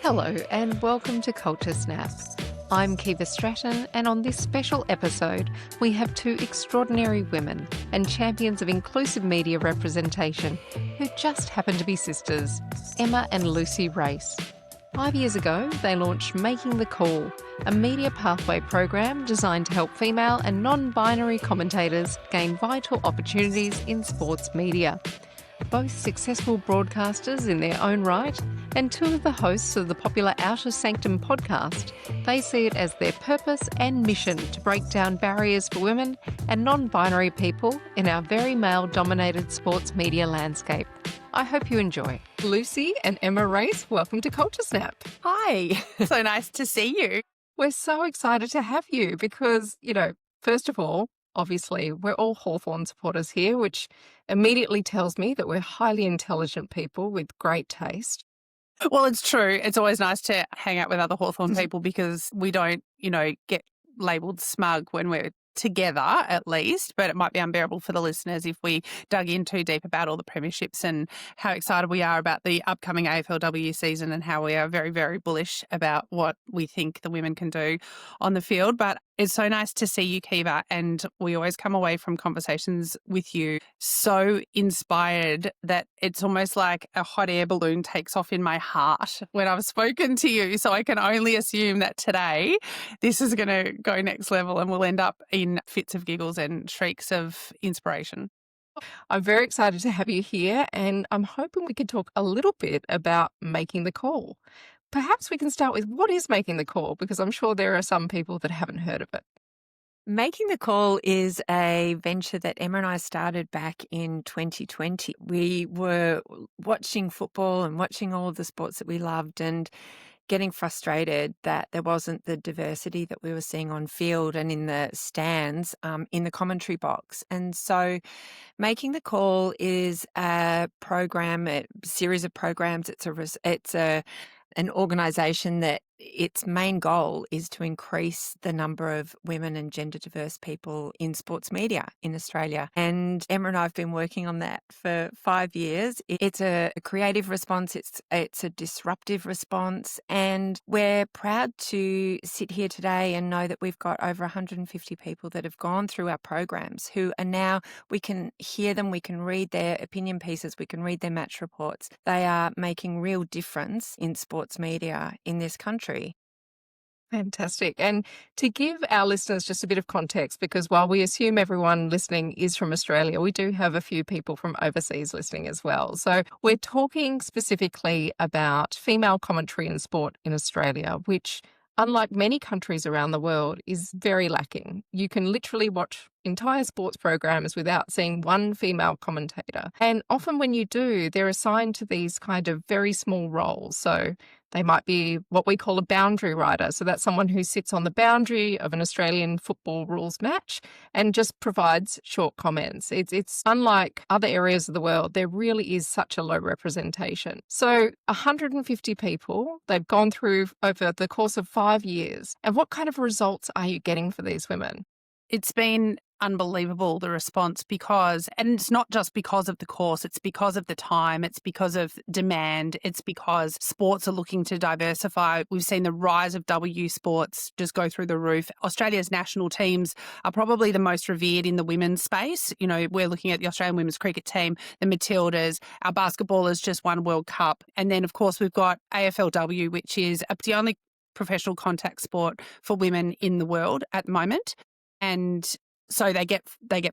Hello and welcome to Culture Snaps. I'm Keeva Stratton, and on this special episode we have two extraordinary women and champions of inclusive media representation who just happen to be sisters, Emma and Lucy Race. 5 years ago they launched Making the Call, a media pathway program designed to help female and non-binary commentators gain vital opportunities in sports media. Both successful broadcasters in their own right, and two of the hosts of the popular Outer Sanctum podcast, they see it as their purpose and mission to break down barriers for women and non-binary people in our very male-dominated sports media landscape. I hope you enjoy. Lucy and Emma Race, welcome to Culture Snap. Hi, so nice to see you. We're so excited to have you because, first of all, obviously, we're all Hawthorn supporters here, which immediately tells me that we're highly intelligent people with great taste. Well, it's true. It's always nice to hang out with other Hawthorn people because we don't, get labelled smug when we're together, at least, but it might be unbearable for the listeners if we dug in too deep about all the premierships and how excited we are about the upcoming AFLW season and how we are very, very bullish about what we think the women can do on the field. But it's so nice to see you, Keeva, and we always come away from conversations with you so inspired that it's almost like a hot air balloon takes off in my heart when I've spoken to you. So I can only assume that today this is going to go next level and we'll end up in fits of giggles and shrieks of inspiration. I'm very excited to have you here, and I'm hoping we could talk a little bit about Making the Call. Perhaps we can start with what is Making the Call, because I'm sure there are some people that haven't heard of it. Making the Call is a venture that Emma and I started back in 2020. We were watching football and watching all of the sports that we loved and getting frustrated that there wasn't the diversity that we were seeing on field and in the stands, in the commentary box. And so Making the Call is a program, a series of programs. It's an organisation that its main goal is to increase the number of women and gender diverse people in sports media in Australia. And Emma and I have been working on that for 5 years. It's a creative response. It's a disruptive response. And we're proud to sit here today and know that we've got over 150 people that have gone through our programs who are now, we can hear them, we can read their opinion pieces, we can read their match reports. They are making real difference in sports media in this country. Fantastic. And to give our listeners just a bit of context, because while we assume everyone listening is from Australia, we do have a few people from overseas listening as well. So we're talking specifically about female commentary in sport in Australia, which, unlike many countries around the world, is very lacking. You can literally watch entire sports programs without seeing one female commentator. And often when you do, they're assigned to these kind of very small roles. So they might be what we call a boundary rider. So that's someone who sits on the boundary of an Australian football rules match and just provides short comments. It's unlike other areas of the world. There really is such a low representation. So 150 people, they've gone through over the course of 5 years. And what kind of results are you getting for these women? It's been unbelievable, the response, and it's not just because of the course, it's because of the time, it's because of demand, it's because sports are looking to diversify. We've seen the rise of W sports just go through the roof. Australia's national teams are probably the most revered in the women's space. We're looking at the Australian women's cricket team, the Matildas, our basketballers just won World Cup. And then, of course, we've got AFLW, which is the only professional contact sport for women in the world at the moment. And so they get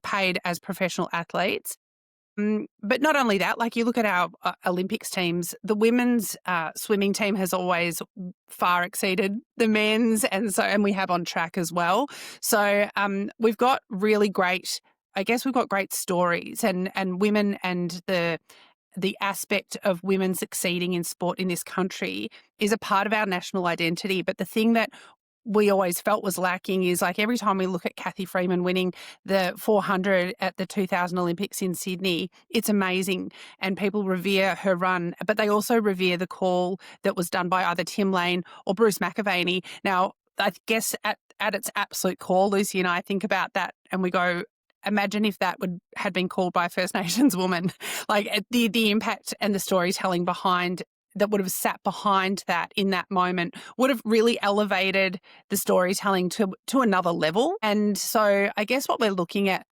paid as professional athletes. But not only that, like you look at our Olympics teams, the women's swimming team has always far exceeded the men's, and we have on track as well. So we've got really great, we've got great stories and women and the aspect of women succeeding in sport in this country is a part of our national identity. But the thing that we always felt was lacking is, like, every time we look at Cathy Freeman winning the 400 at the 2000 Olympics in Sydney, it's amazing and people revere her run, but they also revere the call that was done by either Tim Lane or Bruce McAvaney. Now, I guess at its absolute core, Lucy and I think about that and we go, imagine if that had been called by a First Nations woman. Like, the impact and the storytelling behind that would have sat behind that in that moment would have really elevated the storytelling to another level. And so I guess what we're looking at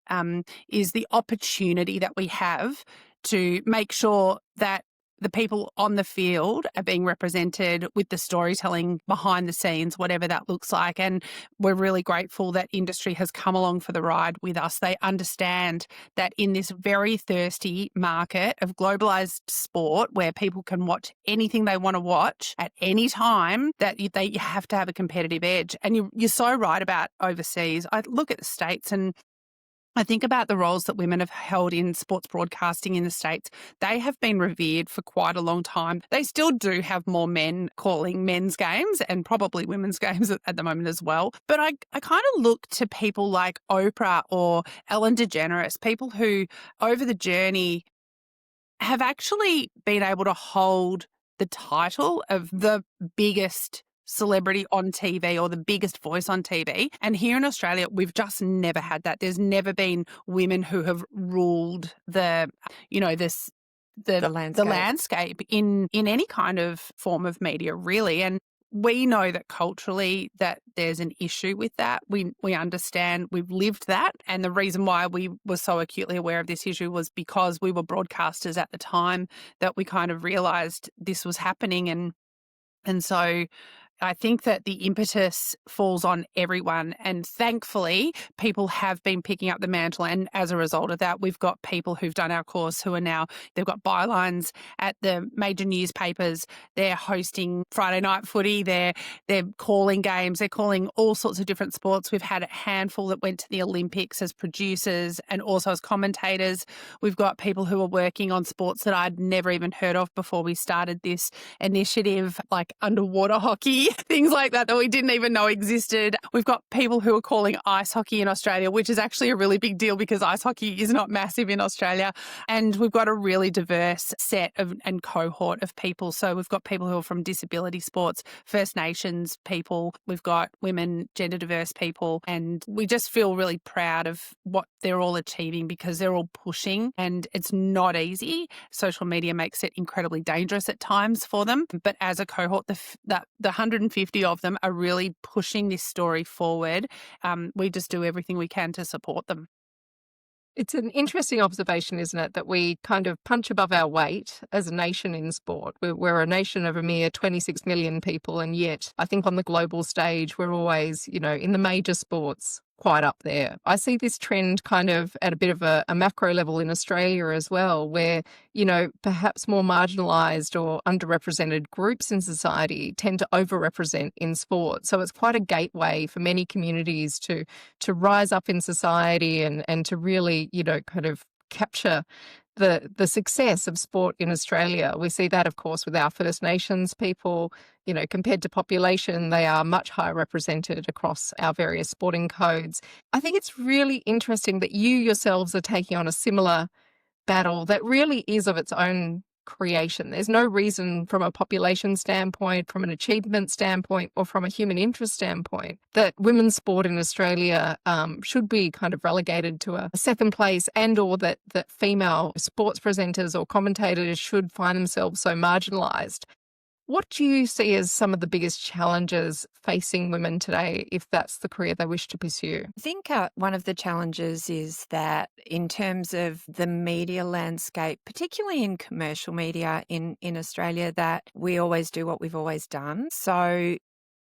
is the opportunity that we have to make sure that the people on the field are being represented with the storytelling behind the scenes, whatever that looks like. And we're really grateful that industry has come along for the ride with us. They understand that in this very thirsty market of globalized sport where people can watch anything they want to watch at any time, that they have to have a competitive edge. And you're so right about overseas. I look at the States and I think about the roles that women have held in sports broadcasting in the States. They have been revered for quite a long time. They still do have more men calling men's games and probably women's games at the moment as well. But I kind of look to people like Oprah or Ellen DeGeneres, people who over the journey have actually been able to hold the title of the biggest celebrity on TV or the biggest voice on TV. And here in Australia, we've just never had that. There's never been women who have ruled the landscape in any kind of form of media, really. And we know that culturally that there's an issue with that. We understand, we've lived that. And the reason why we were so acutely aware of this issue was because we were broadcasters at the time that we kind of realised this was happening. And so I think that the impetus falls on everyone, and thankfully people have been picking up the mantle, and as a result of that we've got people who've done our course who are now, they've got bylines at the major newspapers, they're hosting Friday night footy, they're calling games, they're calling all sorts of different sports. We've had a handful that went to the Olympics as producers and also as commentators. We've got people who are working on sports that I'd never even heard of before we started this initiative, like underwater hockey, things like that we didn't even know existed. We've got people who are calling ice hockey in Australia, which is actually a really big deal because ice hockey is not massive in Australia. And we've got a really diverse set and cohort of people. So we've got people who are from disability sports, First Nations people, we've got women, gender diverse people, and we just feel really proud of what they're all achieving because they're all pushing, and it's not easy. Social media makes it incredibly dangerous at times for them. But as a cohort, the 150 of them are really pushing this story forward. We just do everything we can to support them. It's an interesting observation, isn't it, that we kind of punch above our weight as a nation in sport. We're a nation of a mere 26 million people, and yet I think on the global stage we're always, in the major sports, quite up there. I see this trend kind of at a bit of a macro level in Australia as well, where, perhaps more marginalised or underrepresented groups in society tend to overrepresent in sport. So it's quite a gateway for many communities to rise up in society and to really, kind of capture the success of sport in Australia. We see that, of course, with our First Nations people. Compared to population, they are much higher represented across our various sporting codes. I think it's really interesting that you yourselves are taking on a similar battle that really is of its own creation. There's no reason from a population standpoint, from an achievement standpoint, or from a human interest standpoint that women's sport in Australia should be kind of relegated to a second place, and or that female sports presenters or commentators should find themselves so marginalised. What do you see as some of the biggest challenges facing women today if that's the career they wish to pursue? I think one of the challenges is that in terms of the media landscape, particularly in commercial media in Australia, that we always do what we've always done. So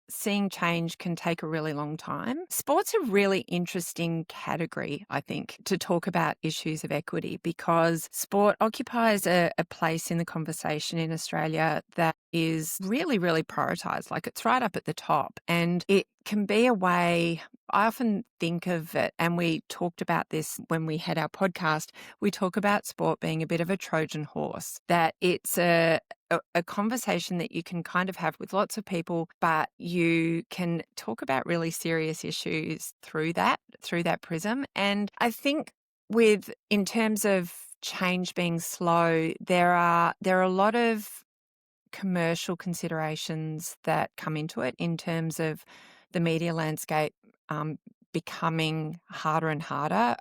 seeing change can take a really long time. Sport's a really interesting category, I think, to talk about issues of equity, because sport occupies a place in the conversation in Australia that is really, really prioritised. Like, it's right up at the top, and it can be a way. I often think of it, and we talked about this when we had our podcast, we talk about sport being a bit of a Trojan horse, that it's a conversation that you can kind of have with lots of people, but you can talk about really serious issues through that prism. And I think in terms of change being slow, there are a lot of commercial considerations that come into it in terms of the media landscape becoming harder and harder.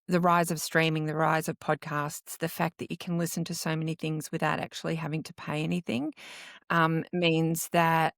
the rise of streaming, the rise of podcasts, the fact that you can listen to so many things without actually having to pay anything, means that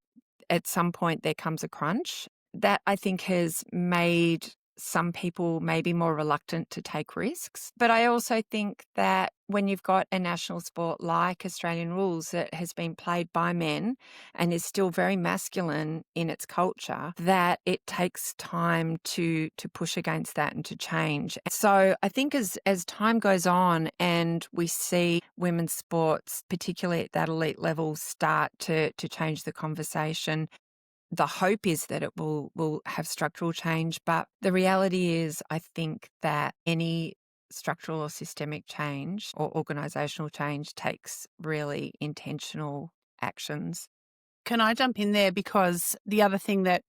at some point there comes a crunch. That I think has made some people maybe more reluctant to take risks. But I also think that when you've got a national sport like Australian rules that has been played by men and is still very masculine in its culture, that it takes time to push against that and to change. So I think as time goes on and we see women's sports, particularly at that elite level, start to change the conversation, the hope is that it will have structural change. But the reality is, I think that any structural or systemic change or organisational change takes really intentional actions. Can I jump in there? Because the other thing that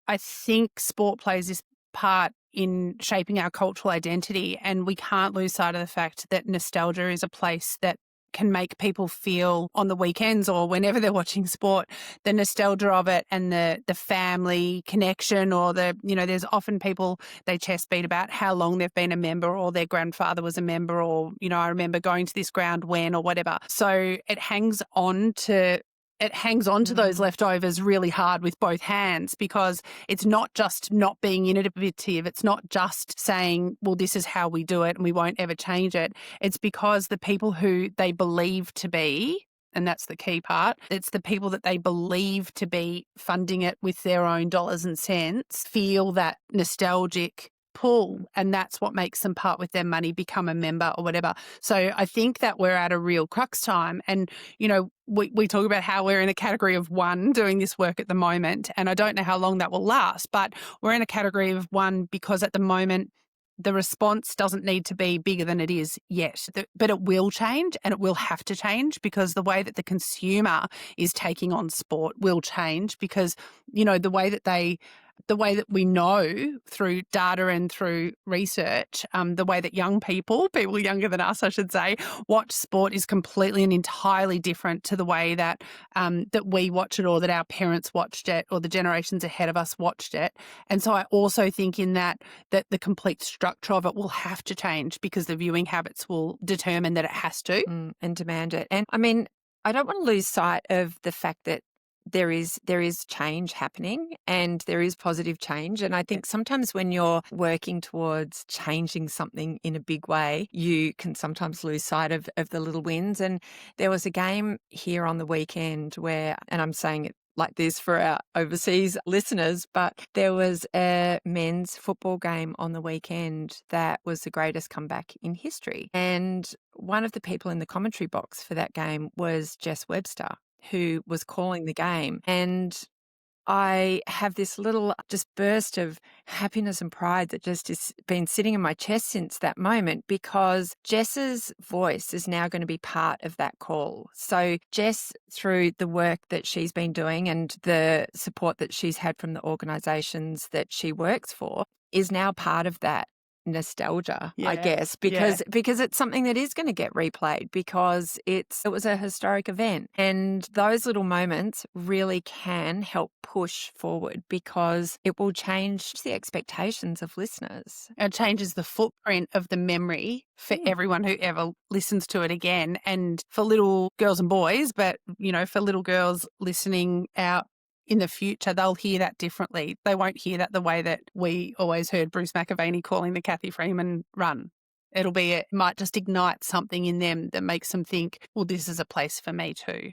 I think sport plays this part in shaping our cultural identity, and we can't lose sight of the fact that nostalgia is a place that can make people feel on the weekends or whenever they're watching sport, the nostalgia of it and the family connection, or there's often people, they chest beat about how long they've been a member or their grandfather was a member, or, I remember going to this ground when, or whatever. So it hangs on to those leftovers really hard with both hands, because it's not just not being innovative. It's not just saying, well, this is how we do it and we won't ever change it. It's because the people who they believe to be, and that's the key part, it's the people that they believe to be funding it with their own dollars and cents, feel that nostalgic pull, and that's what makes them part with their money, become a member or whatever. So I think that we're at a real crux time. And, we talk about how we're in a category of one doing this work at the moment, and I don't know how long that will last, but we're in a category of one because at the moment the response doesn't need to be bigger than it is yet. But it will change, and it will have to change, because the way that the consumer is taking on sport will change, because, the way that we know through data and through research, the way that people younger than us, I should say, watch sport is completely and entirely different to the way that that we watch it, or that our parents watched it, or the generations ahead of us watched it. And so I also think in that the complete structure of it will have to change, because the viewing habits will determine that it has to. And demand it. And I mean, I don't want to lose sight of the fact that there is change happening, and there is positive change. And I think sometimes when you're working towards changing something in a big way, you can sometimes lose sight of the little wins. And there was a game here on the weekend where, and I'm saying it like this for our overseas listeners, but there was a men's football game on the weekend that was the greatest comeback in history. And one of the people in the commentary box for that game was Jess Webster, who was calling the game. And I have this little just burst of happiness and pride that just has been sitting in my chest since that moment, because Jess's voice is now going to be part of that call. So Jess, through the work that she's been doing and the support that she's had from the organisations that she works for, is now part of that nostalgia, I guess, because it's something that is going to get replayed, because it was a historic event. And those little moments really can help push forward, because it will change the expectations of listeners. It changes the footprint of the memory for everyone who ever listens to it again. And for little girls and boys, but, for little girls listening out in the future, they'll hear that differently. They won't hear that the way that we always heard Bruce McAvaney calling the Kathy Freeman run. It might just ignite something in them that makes them think, well, this is a place for me too.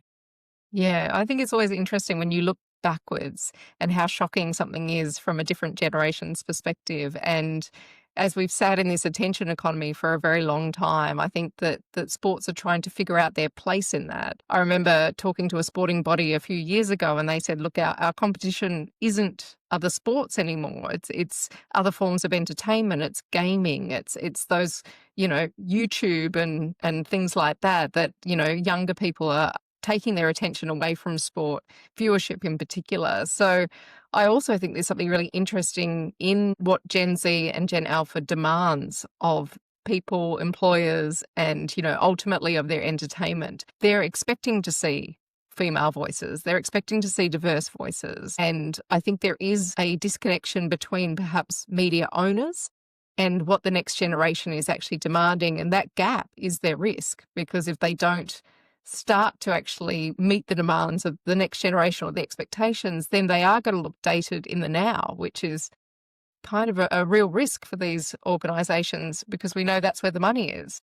Yeah, I think it's always interesting when you look backwards and how shocking something is from a different generation's perspective. And as we've sat in this attention economy for a very long time, I think that sports are trying to figure out their place in that. I remember talking to a sporting body a few years ago, and they said, look, our competition isn't other sports anymore. It's other forms of entertainment. It's gaming. It's those, YouTube and things like that, younger people are taking their attention away from sport, viewership in particular. So I also think there's something really interesting in what Gen Z and Gen Alpha demands of people, employers, and, ultimately of their entertainment. They're expecting to see female voices. They're expecting to see diverse voices. And I think there is a disconnection between perhaps media owners and what the next generation is actually demanding. And that gap is their risk, because if they don't start to actually meet the demands of the next generation or the expectations, then they are going to look dated in the now, which is kind of a real risk for these organisations, because we know that's where the money is.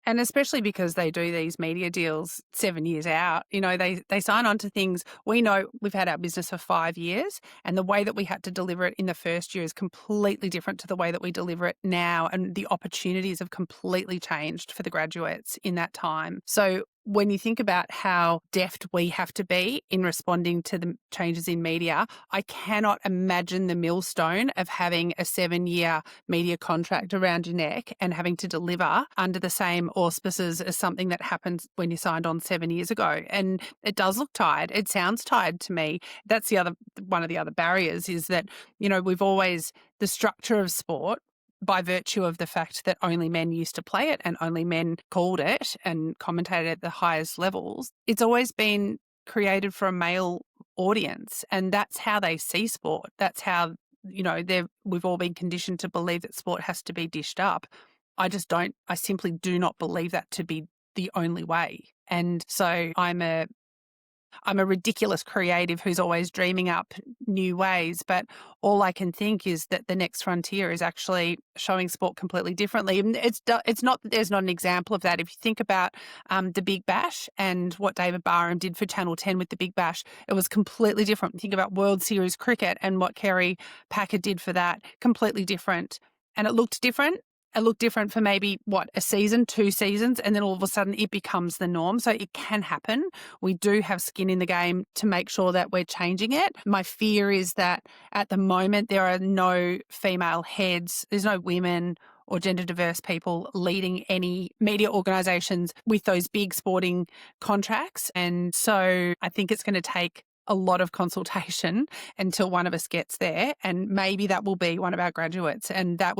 And especially because they do these media deals 7 years out, they sign on to things. We know we've had our business for 5 years, and the way that we had to deliver it in the first year is completely different to the way that we deliver it now. And the opportunities have completely changed for the graduates in that time. So when you think about how deft we have to be in responding to the changes in media, I cannot imagine the millstone of having a 7-year media contract around your neck and having to deliver under the same auspices as something that happened when you signed on 7 years ago. And it does look tired. It sounds tired to me. That's one of the other barriers, is that, we've always, the structure of sport, by virtue of the fact that only men used to play it and only men called it and commentated at the highest levels, it's always been created for a male audience. And that's how they see sport. That's how, we've all been conditioned to believe that sport has to be dished up. I simply do not believe that to be the only way. And so I'm a ridiculous creative who's always dreaming up new ways, but all I can think is that the next frontier is actually showing sport completely differently. And it's not that there's not an example of that. If you think about the Big Bash and what David Barham did for Channel 10 with the Big Bash, it was completely different. Think about World Series cricket and what Kerry Packer did for that, completely different. And it looked different. It looked different for maybe, a season, 2 seasons, and then all of a sudden it becomes the norm. So it can happen. We do have skin in the game to make sure that we're changing it. My fear is that at the moment there are no female heads, there's no women or gender diverse people leading any media organisations with those big sporting contracts. And so I think it's going to take a lot of consultation until one of us gets there, and maybe that will be one of our graduates, and that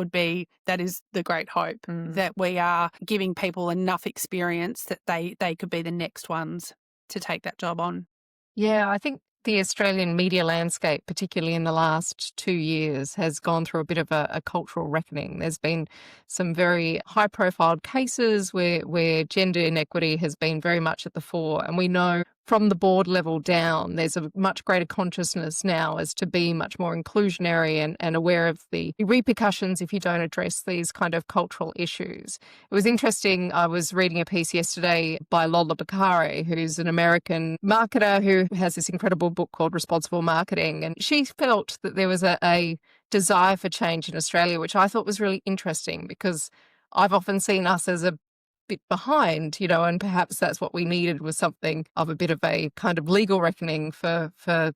is the great hope, that we are giving people enough experience that they could be the next ones to take that job on. Yeah, I think the Australian media landscape, particularly in the last 2 years, has gone through a bit of a cultural reckoning. There's been some very high-profile cases where gender inequity has been very much at the fore, and we know from the board level down, there's a much greater consciousness now as to be much more inclusionary and aware of the repercussions if you don't address these kind of cultural issues. It was interesting, I was reading a piece yesterday by Lola Bakare, who's an American marketer who has this incredible book called Responsible Marketing, and she felt that there was a desire for change in Australia, which I thought was really interesting, because I've often seen us as a bit behind, and perhaps that's what we needed, was something of a bit of a kind of legal reckoning for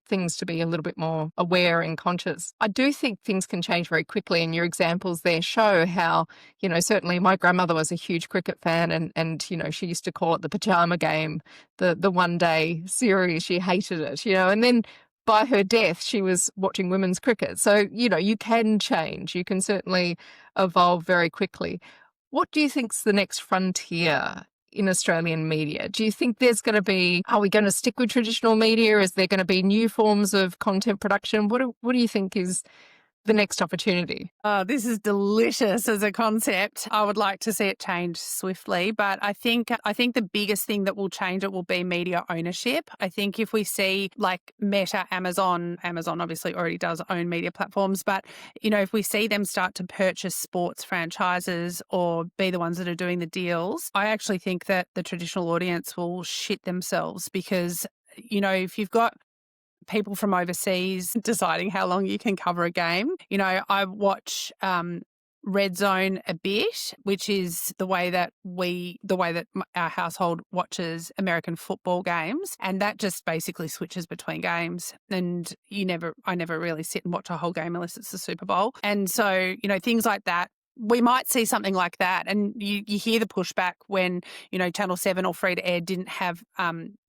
things to be a little bit more aware and conscious. I do think things can change very quickly, and your examples there show how, certainly my grandmother was a huge cricket fan, and she used to call it the pajama game, the one day series. She hated it, and then by her death, she was watching women's cricket. So, you can change. You can certainly evolve very quickly. What do you think's the next frontier in Australian media? Do you think are we going to stick with traditional media? Is there going to be new forms of content production? What do you think is the next opportunity? Oh, this is delicious as a concept. I would like to see it change swiftly, but I think the biggest thing that will change it will be media ownership. I think if we see like Meta, Amazon obviously already does own media platforms, but if we see them start to purchase sports franchises or be the ones that are doing the deals, I actually think that the traditional audience will shit themselves, because if you've got people from overseas deciding how long you can cover a game. I watch Red Zone a bit, which is the way that our household watches American football games, and that just basically switches between games. And I never really sit and watch a whole game unless it's the Super Bowl. And so, things like that. We might see something like that, and you hear the pushback when Channel 7 or free to air didn't have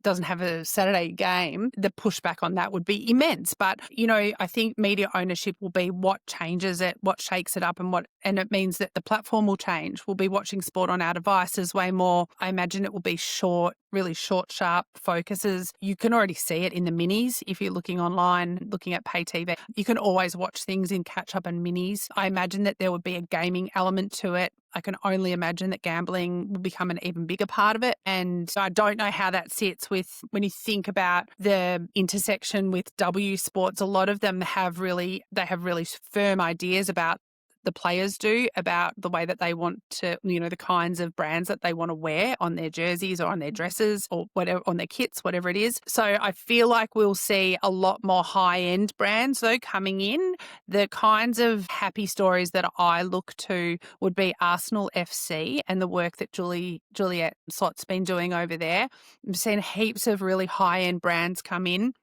doesn't have a Saturday game, the pushback on that would be immense. But, I think media ownership will be what changes it, what shakes it up, and it means that the platform will change. We'll be watching sport on our devices way more. I imagine it will be really short, sharp focuses. You can already see it in the minis. If you're looking online, looking at pay TV, you can always watch things in catch up and minis. I imagine that there would be a gaming element to it. I can only imagine that gambling will become an even bigger part of it. And I don't know how that sits with when you think about the intersection with W sports. A lot of them have really firm ideas about the players do, about the way that they want to, the kinds of brands that they want to wear on their jerseys or on their dresses or whatever, on their kits, whatever it is. So I feel like we'll see a lot more high-end brands though coming in. The kinds of happy stories that I look to would be Arsenal FC and the work that Juliet Slott's been doing over there. I've seen heaps of really high-end brands come in.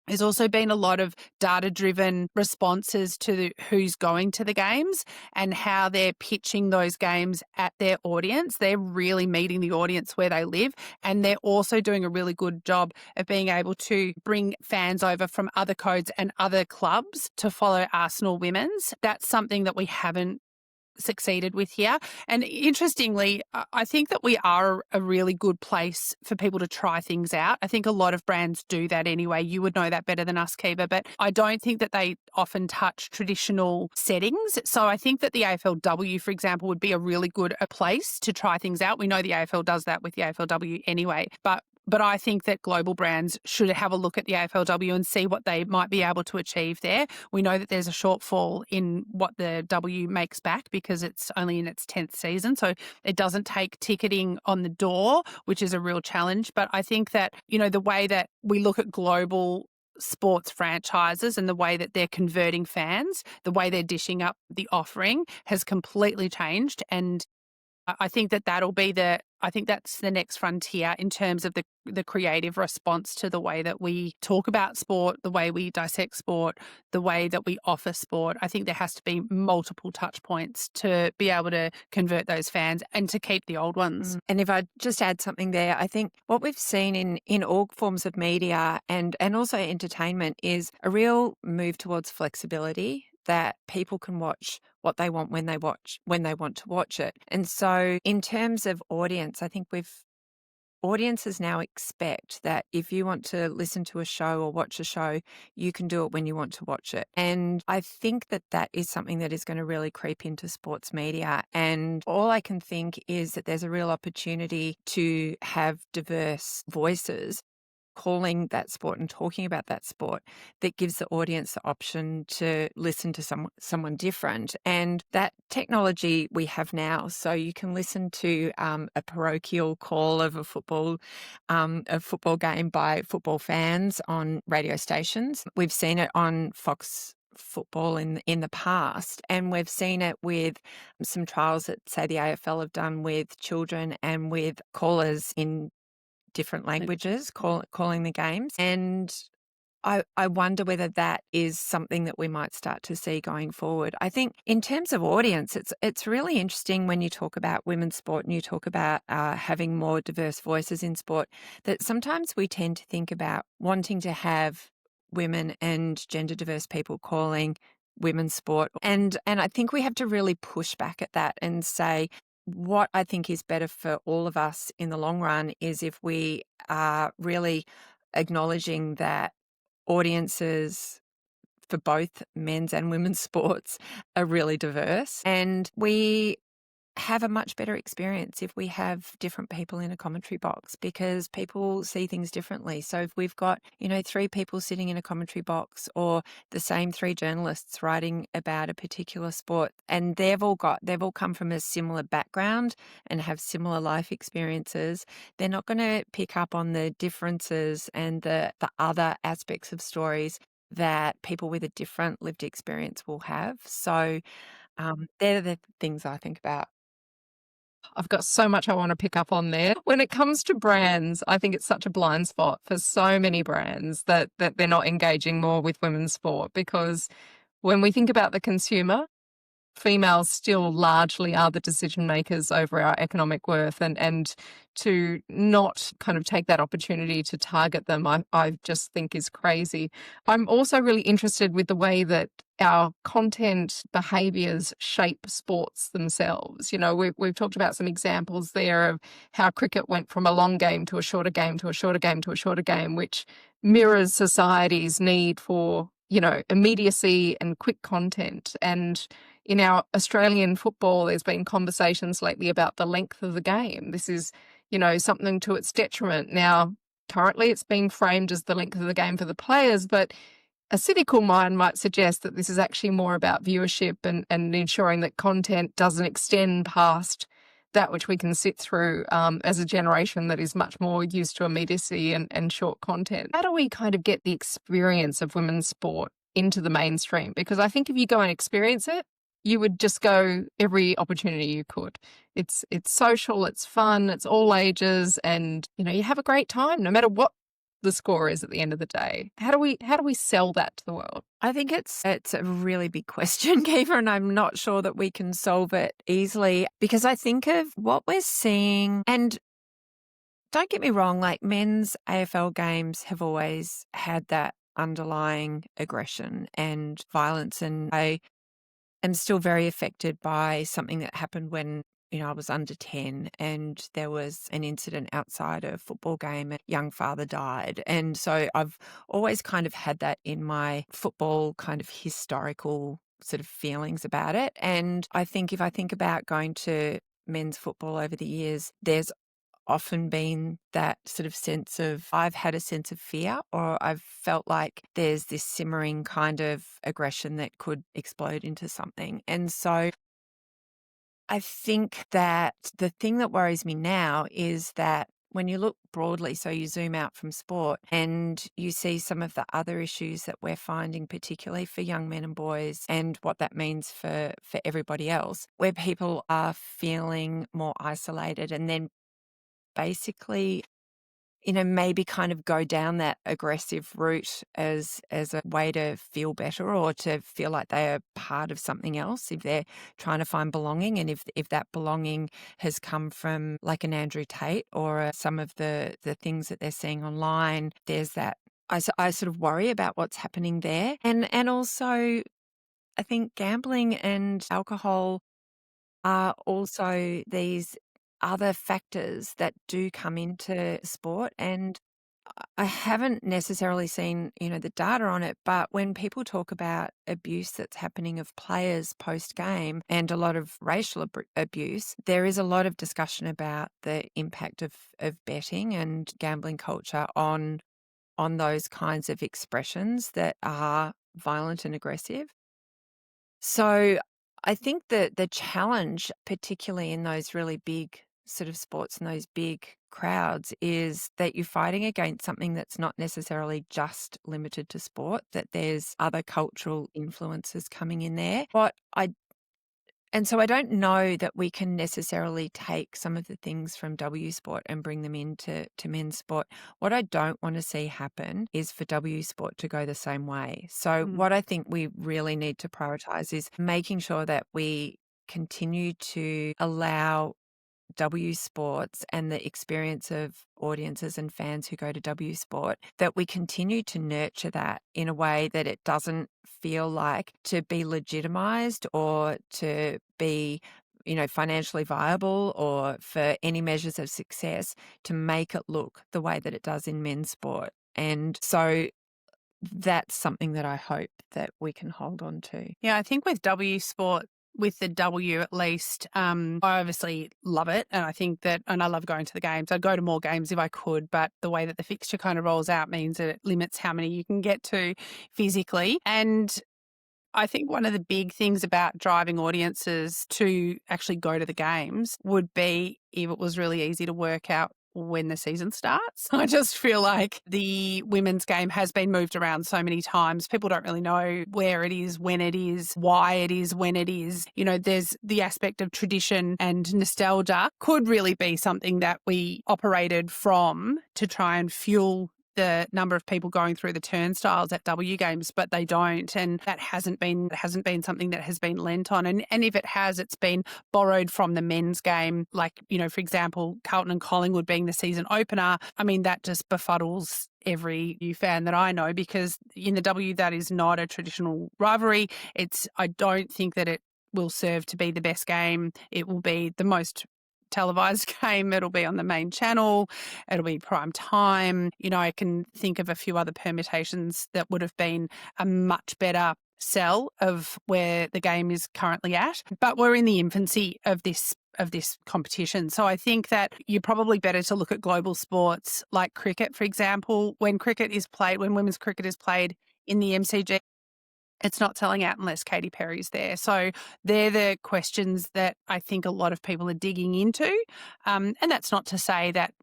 There's also been a lot of data-driven responses to who's going to the games and how they're pitching those games at their audience. They're really meeting the audience where they live, and they're also doing a really good job of being able to bring fans over from other codes and other clubs to follow Arsenal Women's. That's something that we haven't succeeded with here. And interestingly, I think that we are a really good place for people to try things out. I think a lot of brands do that anyway. You would know that better than us, Keeva, but I don't think that they often touch traditional settings. So I think that the AFLW, for example, would be a really good place to try things out. We know the AFL does that with the AFLW anyway, but I think that global brands should have a look at the AFLW and see what they might be able to achieve there. We know that there's a shortfall in what the W makes back because it's only in its 10th season. So it doesn't take ticketing on the door, which is a real challenge. But I think that, the way that we look at global sports franchises and the way that they're converting fans, the way they're dishing up the offering has completely changed. And I think that I think that's the next frontier in terms of the creative response to the way that we talk about sport, the way we dissect sport, the way that we offer sport. I think there has to be multiple touch points to be able to convert those fans and to keep the old ones. And if I just add something there, I think what we've seen in all forms of media and also entertainment is a real move towards flexibility, that people can watch what they want when they want to watch it. And so in terms of audience, I think audiences now expect that if you want to listen to a show or watch a show, you can do it when you want to watch it. And I think that is something that is going to really creep into sports media. And all I can think is that there's a real opportunity to have diverse voices calling that sport and talking about that sport that gives the audience the option to listen to someone different. And that technology we have now, so you can listen to a parochial call of a football game by football fans on radio stations. We've seen it on Fox football in the past, and we've seen it with some trials that, say, the AFL have done with children and with callers in different languages calling the games. And I wonder whether that is something that we might start to see going forward. I think in terms of audience, it's really interesting when you talk about women's sport and you talk about having more diverse voices in sport, that sometimes we tend to think about wanting to have women and gender diverse people calling women's sport. And I think we have to really push back at that and say, what I think is better for all of us in the long run is if we are really acknowledging that audiences for both men's and women's sports are really diverse, and we have a much better experience if we have different people in a commentary box, because people see things differently. So if we've got, 3 people sitting in a commentary box, or the same 3 journalists writing about a particular sport, and they've all come from a similar background and have similar life experiences, they're not going to pick up on the differences and the other aspects of stories that people with a different lived experience will have. So they're the things I think about. I've got so much I want to pick up on there. When it comes to brands, I think it's such a blind spot for so many brands that they're not engaging more with women's sport, because when we think about the consumer, females still largely are the decision makers over our economic worth, and to not kind of take that opportunity to target them, I just think is crazy. I'm also really interested with the way that our content behaviours shape sports themselves. You know, we've talked about some examples there of how cricket went from a long game to a shorter game to a shorter game to a shorter game, which mirrors society's need for, you know, immediacy and quick content. And in our Australian football, there's been conversations lately about the length of the game. This is, you know, something to its detriment. Now, currently it's being framed as the length of the game for the players, but a cynical mind might suggest that this is actually more about viewership and ensuring that content doesn't extend past that which we can sit through as a generation that is much more used to immediacy and short content. How do we kind of get the experience of women's sport into the mainstream? Because I think if you go and experience it, you would just go every opportunity you could. It's social, it's fun, it's all ages, and you know, you have a great time no matter what the score is at the end of the day. How do we sell that to the world? I think it's a really big question, Keeva, and I'm not sure that we can solve it easily, because I think of what we're seeing, and don't get me wrong, like men's AFL games have always had that underlying aggression and violence, and I am still very affected by something that happened when, you know, I was under 10 and there was an incident outside a football game. A young father died. And so I've always kind of had that in my football kind of historical sort of feelings about it. And I think if I think about going to men's football over the years, there's often been that sort of sense of, I've had a sense of fear, or I've felt like there's this simmering kind of aggression that could explode into something. And so I think that the thing that worries me now is that when you look broadly, so you zoom out from sport and you see some of the other issues that we're finding, particularly for young men and boys, and what that means for everybody else, where people are feeling more isolated and then basically, you know, maybe kind of go down that aggressive route as a way to feel better or to feel like they are part of something else if they're trying to find belonging. And if that belonging has come from like an Andrew Tate or some of the things that they're seeing online, there's that. I sort of worry about what's happening there. And also I think gambling and alcohol are also these other factors that do come into sport. And I haven't necessarily seen, you know, the data on it, but when people talk about abuse that's happening of players post game and a lot of racial abuse, there is a lot of discussion about the impact of betting and gambling culture on those kinds of expressions that are violent and aggressive. So I think that the challenge, particularly in those really big sort of sports and those big crowds, is that you're fighting against something that's not necessarily just limited to sport, that there's other cultural influences coming in there. And so I don't know that we can necessarily take some of the things from W Sport and bring them into men's sport. What I don't want to see happen is for W Sport to go the same way. So what I think we really need to prioritise is making sure that we continue to allow W Sports and the experience of audiences and fans who go to W Sport, that we continue to nurture that in a way that it doesn't feel like to be legitimised or to be, you know, financially viable or for any measures of success to make it look the way that it does in men's sport. And so that's something that I hope that we can hold on to. Yeah, I think with W Sport, with the W at least, I obviously love it. And I think that, and I love going to the games. I'd go to more games if I could, but the way that the fixture kind of rolls out means that it limits how many you can get to physically. And I think one of the big things about driving audiences to actually go to the games would be if it was really easy to work out when the season starts. I just feel like the women's game has been moved around so many times. People don't really know where it is, when it is, why it is, when it is. You know, there's the aspect of tradition and nostalgia could really be something that we operated from to try and fuel the number of people going through the turnstiles at W games, but they don't. And that hasn't been something that has been lent on. And if it has, it's been borrowed from the men's game. Like, for example, Carlton and Collingwood being the season opener. I mean, that just befuddles every new fan that I know, because in the W, that is not a traditional rivalry. I don't think that it will serve to be the best game. It will be the most televised game. It'll be on the main channel. It'll be prime time. I can think of a few other permutations that would have been a much better sell of where the game is currently at. But we're in the infancy of this competition. So I think that you're probably better to look at global sports like cricket, for example. When women's cricket is played in the MCG, it's not selling out unless Katy Perry's there. So they're the questions that I think a lot of people are digging into. And that's not to say that,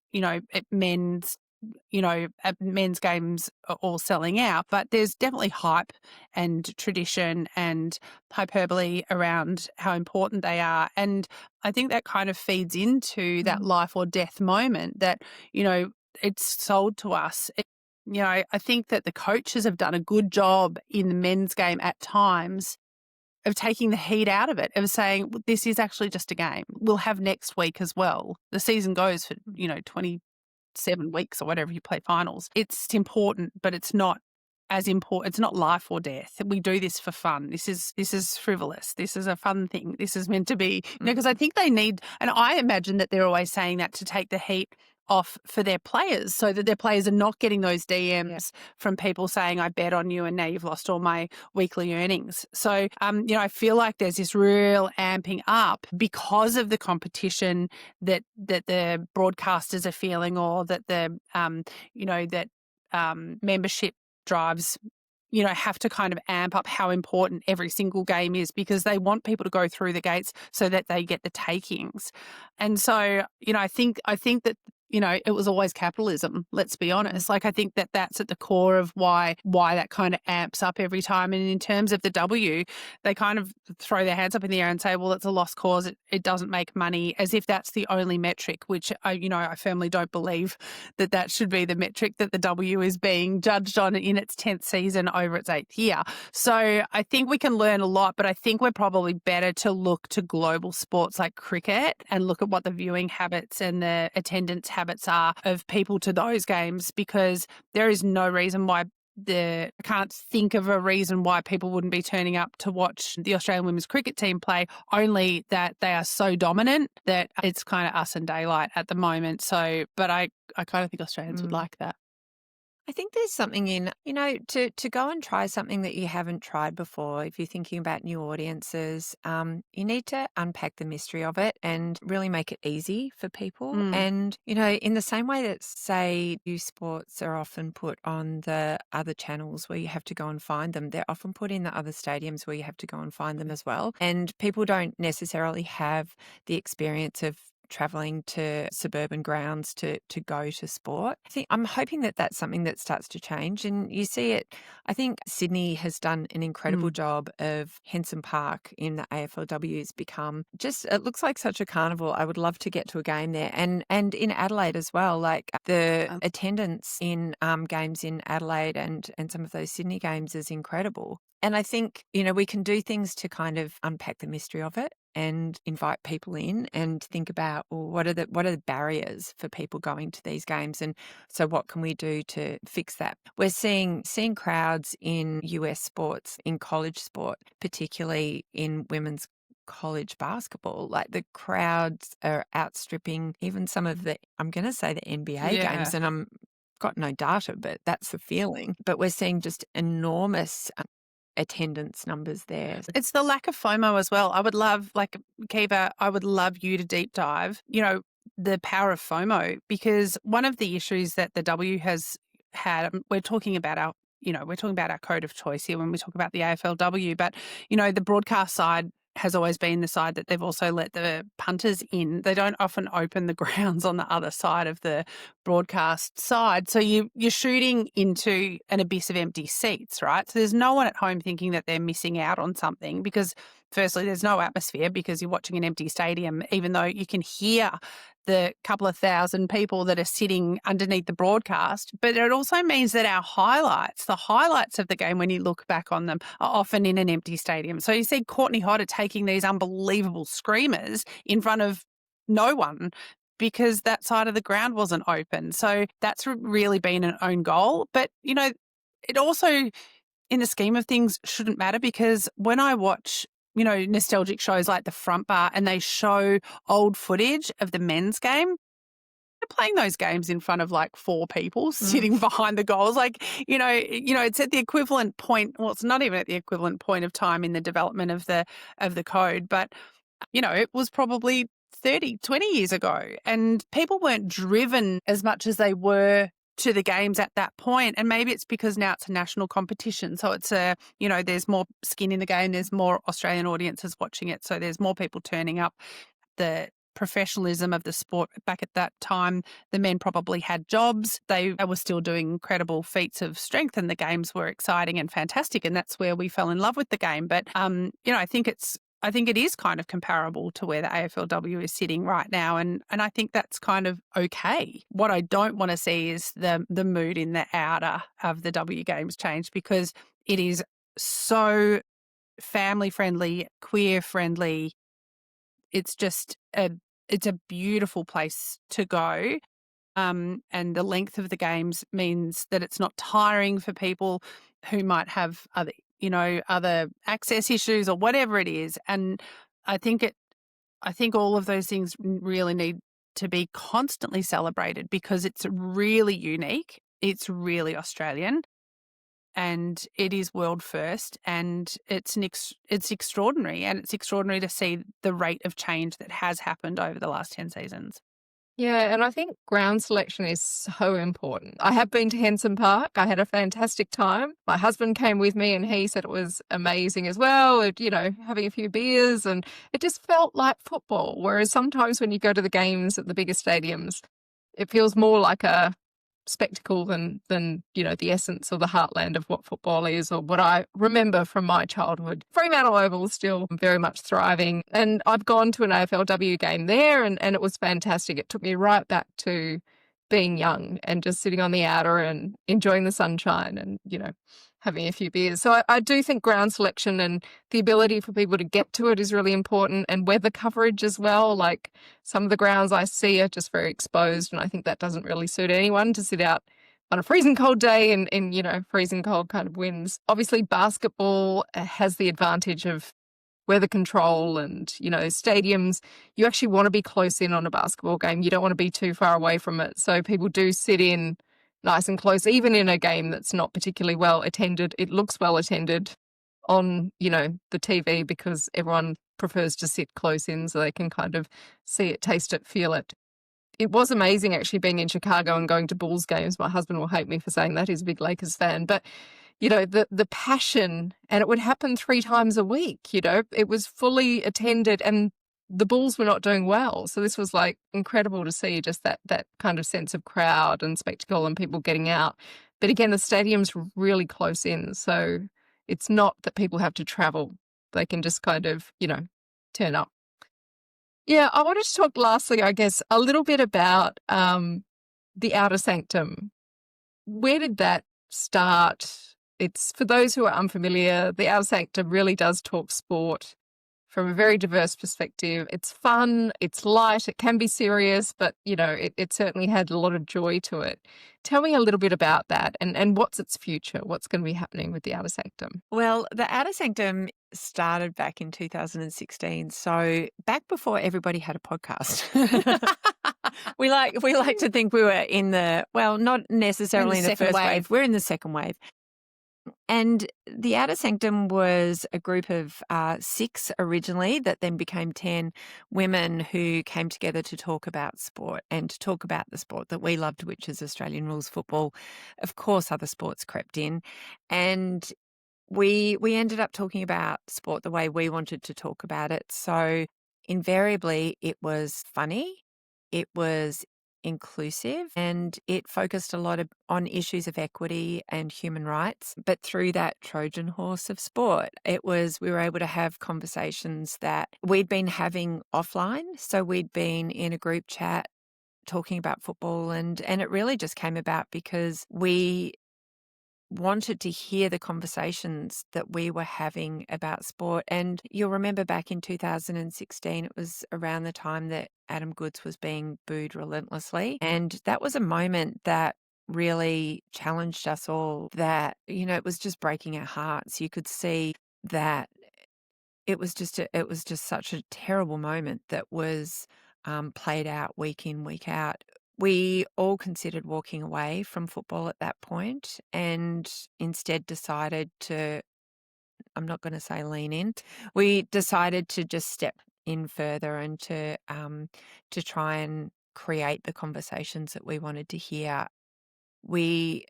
men's games are all selling out, but there's definitely hype and tradition and hyperbole around how important they are. And I think that kind of feeds into that life or death moment that, it's sold to us. I think that the coaches have done a good job in the men's game at times of taking the heat out of it, of saying, this is actually just a game. We'll have next week as well. The season goes for, 27 weeks or whatever you play finals. It's important, but it's not as important. It's not life or death. We do this for fun. This is frivolous. This is a fun thing. This is meant to be, because I think they need, and I imagine that they're always saying that to take the heat off for their players, so that their players are not getting those DMs from people saying, I bet on you and now you've lost all my weekly earnings. So, I feel like there's this real amping up because of the competition that the broadcasters are feeling, or that the, membership drives, have to kind of amp up how important every single game is, because they want people to go through the gates so that they get the takings. And so, I think that, it was always capitalism, let's be honest. Like, I think that that's at the core of why that kind of amps up every time. And in terms of the W, they kind of throw their hands up in the air and say, well, it's a lost cause. It doesn't make money, as if that's the only metric, which I firmly don't believe that should be the metric that the W is being judged on in its 10th season over its 8th year. So I think we can learn a lot, but I think we're probably better to look to global sports like cricket and look at what the viewing habits and the attendance habits are of people to those games, because there is no reason why I can't think of a reason why people wouldn't be turning up to watch the Australian women's cricket team play, only that they are so dominant that it's kind of us and daylight at the moment. So, but I kind of think Australians would like that. I think there's something in, to go and try something that you haven't tried before. If you're thinking about new audiences, you need to unpack the mystery of it and really make it easy for people. And, in the same way that, say, youth sports are often put on the other channels where you have to go and find them, they're often put in the other stadiums where you have to go and find them as well. And people don't necessarily have the experience of travelling to suburban grounds to go to sport. I'm hoping that that's something that starts to change, and you see it. I think Sydney has done an incredible job of Henson Park in the AFLW has become it looks like such a carnival. I would love to get to a game there, and in Adelaide as well. Like the attendance in games in Adelaide and some of those Sydney games is incredible. And I think, we can do things to kind of unpack the mystery of it and invite people in and think about, well, what are the barriers for people going to these games, and so what can we do to fix that? We're seeing crowds in US sports, in college sport, particularly in women's college basketball. Like the crowds are outstripping even some of the, I'm going to say, the NBA games, and I'm got no data, but that's the feeling. But we're seeing just enormous attendance numbers there. It's the lack of FOMO as well. I would love, like, Keeva, I would love you to deep dive, the power of FOMO, because one of the issues that the W has had, we're talking about our code of choice here when we talk about the AFLW, but, the broadcast side has always been the side that they've also let the punters in. They don't often open the grounds on the other side of the broadcast side. So you're shooting into an abyss of empty seats, right? So there's no one at home thinking that they're missing out on something, because firstly, there's no atmosphere because you're watching an empty stadium, even though you can hear the couple of thousand people that are sitting underneath the broadcast. But it also means that our highlights, the highlights of the game, when you look back on them, are often in an empty stadium. So you see Courtney Hodder taking these unbelievable screamers in front of no one because that side of the ground wasn't open. So that's really been an own goal. But, it also, in the scheme of things, shouldn't matter because when I watch nostalgic shows like The Front Bar and they show old footage of the men's game, they're playing those games in front of like 4 people sitting behind the goals. Like, it's at the equivalent point. Well, it's not even at the equivalent point of time in the development of the code, but, it was probably 30, 20 years ago and people weren't driven as much as they were to the games at that point. And maybe it's because now it's a national competition. So it's there's more skin in the game. There's more Australian audiences watching it. So there's more people turning up. The professionalism of the sport back at that time, the men probably had jobs. They were still doing incredible feats of strength and the games were exciting and fantastic. And that's where we fell in love with the game. But, I think it is kind of comparable to where the AFLW is sitting right now. And I think that's kind of okay. What I don't want to see is the mood in the outer of the W Games change because it is so family friendly, queer friendly. It's just it's a beautiful place to go. And the length of the games means that it's not tiring for people who might have other access issues or whatever it is. And I think all of those things really need to be constantly celebrated because it's really unique. It's really Australian and it is world first and it's extraordinary, and it's extraordinary to see the rate of change that has happened over the last 10 seasons. Yeah, and I think ground selection is so important. I have been to Henson Park. I had a fantastic time. My husband came with me and he said it was amazing as well, having a few beers, and it just felt like football. Whereas sometimes when you go to the games at the bigger stadiums, it feels more like a spectacle than the essence or the heartland of what football is or what I remember from my childhood. Fremantle Oval is still very much thriving, and I've gone to an AFLW game there and it was fantastic. It took me right back to being young and just sitting on the outer and enjoying the sunshine and having a few beers. So I do think ground selection and the ability for people to get to it is really important, and weather coverage as well. Like some of the grounds I see are just very exposed, and I think that doesn't really suit anyone to sit out on a freezing cold day in freezing cold kind of winds. Obviously, basketball has the advantage of weather control and, stadiums. You actually want to be close in on a basketball game. You don't want to be too far away from it. So people do sit in nice and close, even in a game that's not particularly well attended. It looks well attended on, the TV because everyone prefers to sit close in so they can kind of see it, taste it, feel it. It was amazing actually being in Chicago and going to Bulls games. My husband will hate me for saying that. He's a big Lakers fan. But, the passion, and it would happen 3 times a week, it was fully attended and the Bulls were not doing well. So this was like incredible to see just that kind of sense of crowd and spectacle and people getting out. But again, the stadium's really close in. So it's not that people have to travel. They can just kind of, turn up. Yeah, I wanted to talk lastly, I guess, a little bit about the Outer Sanctum. Where did that start? It's for those who are unfamiliar, the Outer Sanctum really does talk sport from a very diverse perspective. It's fun, it's light, it can be serious, but, it certainly had a lot of joy to it. Tell me a little bit about that and what's its future? What's going to be happening with the Outer Sanctum? Well, the Outer Sanctum started back in 2016, so back before everybody had a podcast. we like to think we were in not necessarily in the first wave. We're in the second wave. And the Outer Sanctum was a group of 6 originally that then became 10 women who came together to talk about sport and to talk about the sport that we loved, which is Australian rules football. Of course, other sports crept in. And we ended up talking about sport the way we wanted to talk about it. So invariably, it was funny, it was inclusive, and it focused a lot on issues of equity and human rights. But through that Trojan horse of sport, we were able to have conversations that we'd been having offline. So we'd been in a group chat talking about football, and it really just came about because we wanted to hear the conversations that we were having about sport. And you'll remember back in 2016, it was around the time that Adam Goodes was being booed relentlessly. And that was a moment that really challenged us all, that, it was just breaking our hearts. You could see that it was just such a terrible moment that was played out week in, week out. We all considered walking away from football at that point, and instead decided to, I'm not going to say lean in, we decided to just step in further and to try and create the conversations that we wanted to hear. We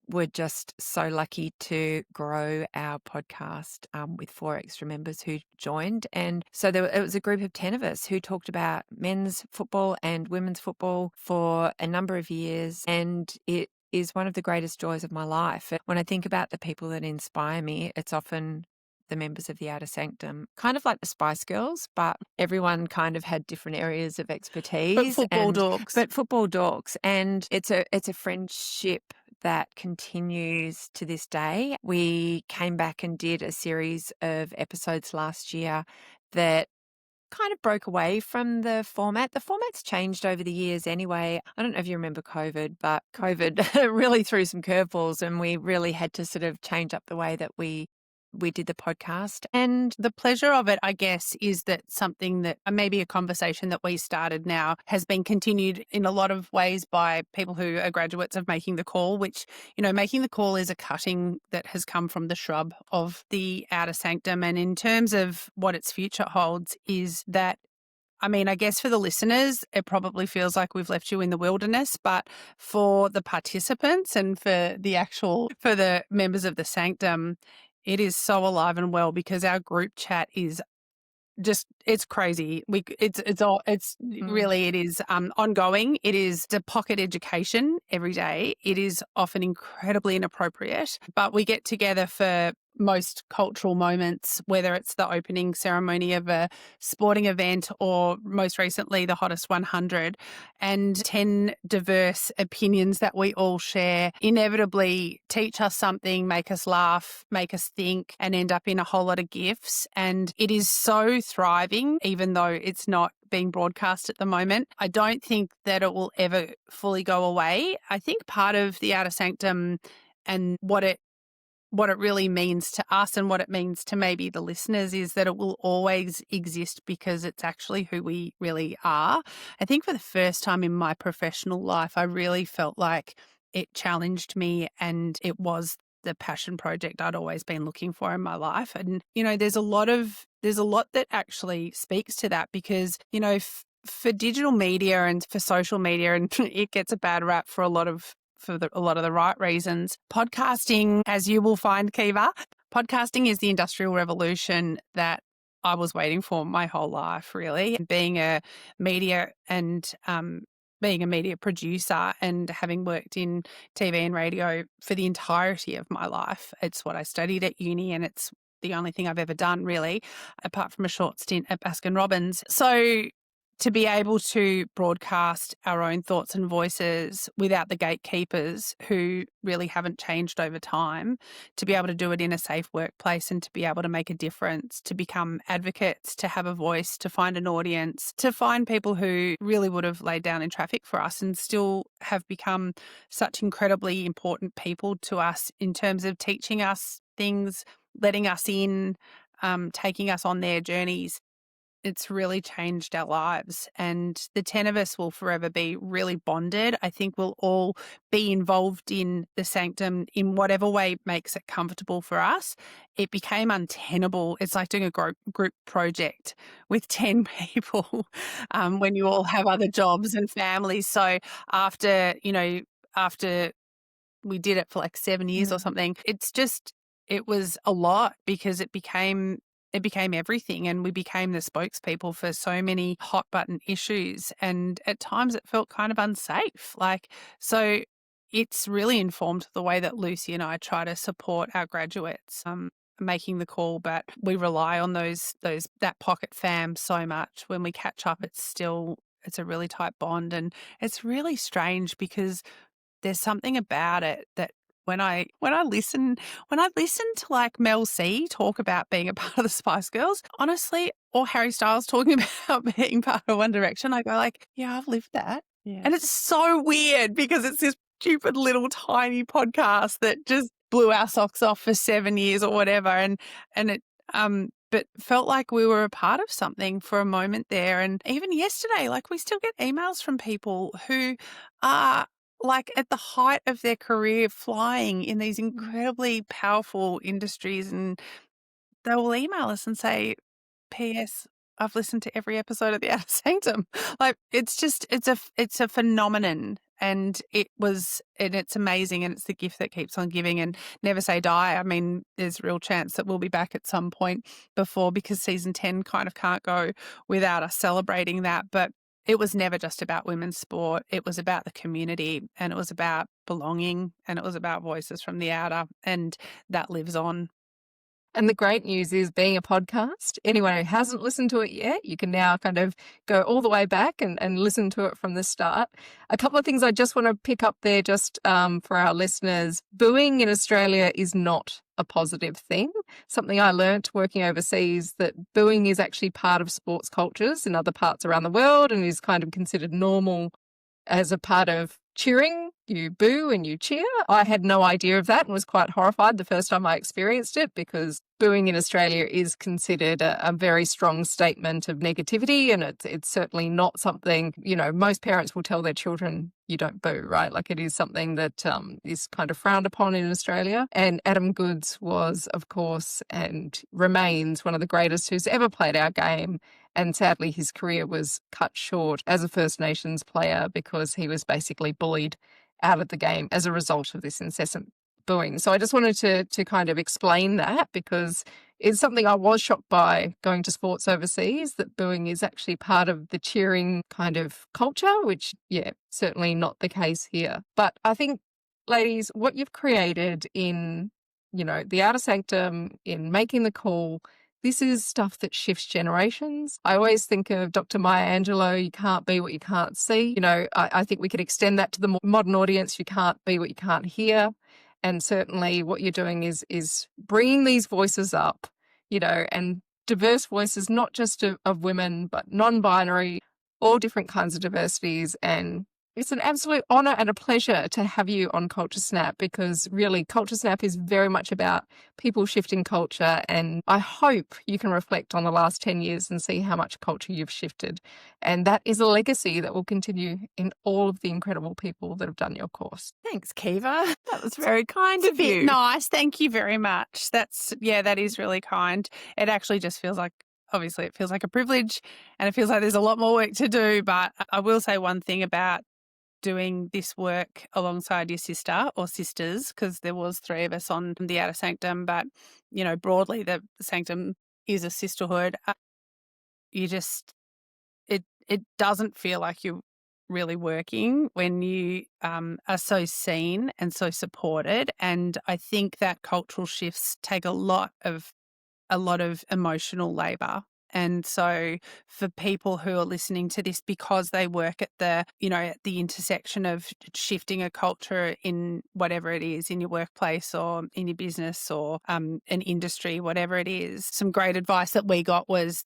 were just so lucky to grow our podcast with 4 extra members who joined. And so it was a group of 10 of us who talked about men's football and women's football for a number of years. And it is one of the greatest joys of my life. When I think about the people that inspire me, it's often the members of the Outer Sanctum, kind of like the Spice Girls, but everyone kind of had different areas of expertise. But football dorks. And it's a friendship that continues to this day. We came back and did a series of episodes last year that kind of broke away from the format. The format's changed over the years anyway. I don't know if you remember COVID, but COVID really threw some curveballs, and we really had to sort of change up the way that we did the podcast. And the pleasure of it, I guess, is that something that maybe a conversation that we started now has been continued in a lot of ways by people who are graduates of Making the Call, which, Making the Call is a cutting that has come from the shrub of the Outer Sanctum. And in terms of what its future holds is that, I guess for the listeners, it probably feels like we've left you in the wilderness, but for the participants and for the members of the Sanctum, it is so alive and well, because our group chat is just, it's crazy. It is ongoing. It is the pocket education every day. It is often incredibly inappropriate, but we get together for most cultural moments, whether it's the opening ceremony of a sporting event or most recently the Hottest 100, and 10 diverse opinions that we all share inevitably teach us something, make us laugh, make us think, and end up in a whole lot of gifts. And it is so thriving, even though it's not being broadcast at the moment. I don't think that it will ever fully go away. I think part of the Outer Sanctum and what it really means to us and what it means to maybe the listeners is that it will always exist because it's actually who we really are. I think for the first time in my professional life, I really felt like it challenged me, and it was the passion project I'd always been looking for in my life. And, there's a lot that actually speaks to that, because, for digital media and for social media, and it gets a bad rap for a lot of the right reasons. Podcasting, as you will find, Keeva, podcasting is the industrial revolution that I was waiting for my whole life, really. Being a media producer and having worked in TV and radio for the entirety of my life, it's what I studied at uni, and it's the only thing I've ever done, really, apart from a short stint at Baskin-Robbins. So to be able to broadcast our own thoughts and voices without the gatekeepers who really haven't changed over time, to be able to do it in a safe workplace and to be able to make a difference, to become advocates, to have a voice, to find an audience, to find people who really would have laid down in traffic for us and still have become such incredibly important people to us in terms of teaching us things, letting us in, taking us on their journeys. It's really changed our lives, and the 10 of us will forever be really bonded. I think we'll all be involved in the Sanctum in whatever way makes it comfortable for us. It became untenable. It's like doing a group project with 10 people when you all have other jobs and families. So after we did it for like 7 years or something, it was a lot, because it became it became everything, and we became the spokespeople for so many hot button issues. And at times it felt kind of unsafe. So it's really informed the way that Lucy and I try to support our graduates. Making the call, but we rely on that pocket fam so much. When we catch up, it's a really tight bond, and it's really strange because there's something about it that when I listen to like Mel C talk about being a part of the Spice Girls, honestly, or Harry Styles talking about being part of One Direction, I go like, yeah, I've lived that. Yeah. And it's so weird because it's this stupid little tiny podcast that just blew our socks off for 7 years or whatever. And it but felt like we were a part of something for a moment there. And even yesterday, like we still get emails from people who are like at the height of their career flying in these incredibly powerful industries, and they will email us and say, P.S. I've listened to every episode of The Outer Sanctum. Like it's a phenomenon, and it's amazing, and it's the gift that keeps on giving. And never say die. I mean, there's a real chance that we'll be back at some point because season 10 kind of can't go without us celebrating that. But it was never just about women's sport. It was about the community, and it was about belonging, and it was about voices from the outer, and that lives on. And the great news is, being a podcast, anyone who hasn't listened to it yet, you can now kind of go all the way back and listen to it from the start. A couple of things I just want to pick up there just for our listeners. Booing in Australia is not a positive thing. Something I learnt working overseas, that booing is actually part of sports cultures in other parts around the world and is kind of considered normal as a part of cheering. You boo and you cheer. I had no idea of that and was quite horrified the first time I experienced it, because booing in Australia is considered a very strong statement of negativity, and it's certainly not something, most parents will tell their children, you don't boo, right? Like, it is something that is kind of frowned upon in Australia. And Adam Goodes was, of course, and remains one of the greatest who's ever played our game. And sadly, his career was cut short as a First Nations player because he was basically bullied out of the game as a result of this incessant booing. So I just wanted to kind of explain that, because it's something I was shocked by going to sports overseas, that booing is actually part of the cheering kind of culture, which, certainly not the case here. But I think, ladies, what you've created in, the Outer Sanctum, in making the call, this is stuff that shifts generations. I always think of Dr. Maya Angelou, you can't be what you can't see. I think we could extend that to the modern audience. You can't be what you can't hear. And certainly what you're doing is bringing these voices up, and diverse voices, not just of women, but non-binary, all different kinds of diversities. And it's an absolute honour and a pleasure to have you on Culture Snap, because really Culture Snap is very much about people shifting culture. And I hope you can reflect on the last 10 years and see how much culture you've shifted. And that is a legacy that will continue in all of the incredible people that have done your course. Thanks, Keeva. That was very kind It's of a bit you. nice. Thank you very much. That is really kind. It actually just feels like, obviously it feels like a privilege, and it feels like there's a lot more work to do. But I will say one thing about doing this work alongside your sister or sisters, because there was 3 of us on the Outer Sanctum, but broadly the Sanctum is a sisterhood. It doesn't feel like you're really working when you are so seen and so supported. And I think that cultural shifts take a lot of emotional labor. And so for people who are listening to this, because they work at at the intersection of shifting a culture in whatever it is, in your workplace or in your business or an industry, whatever it is, some great advice that we got was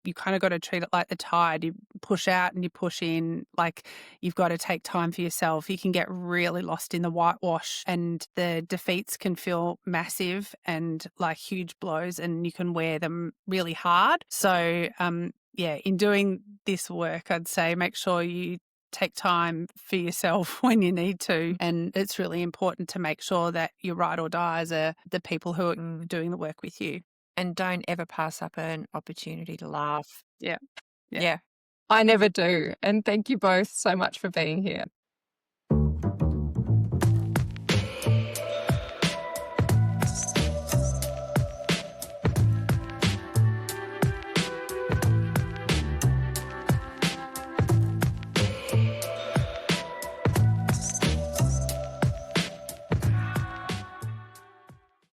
you kind of got to treat it like the tide. You push out and you push in. Like, you've got to take time for yourself. You can get really lost in the whitewash, and the defeats can feel massive and like huge blows, and you can wear them really hard. So, in doing this work, I'd say make sure you take time for yourself when you need to. And it's really important to make sure that your ride or dies are the people who are doing the work with you. And don't ever pass up an opportunity to laugh. Yeah. Yeah. I never do. And thank you both so much for being here.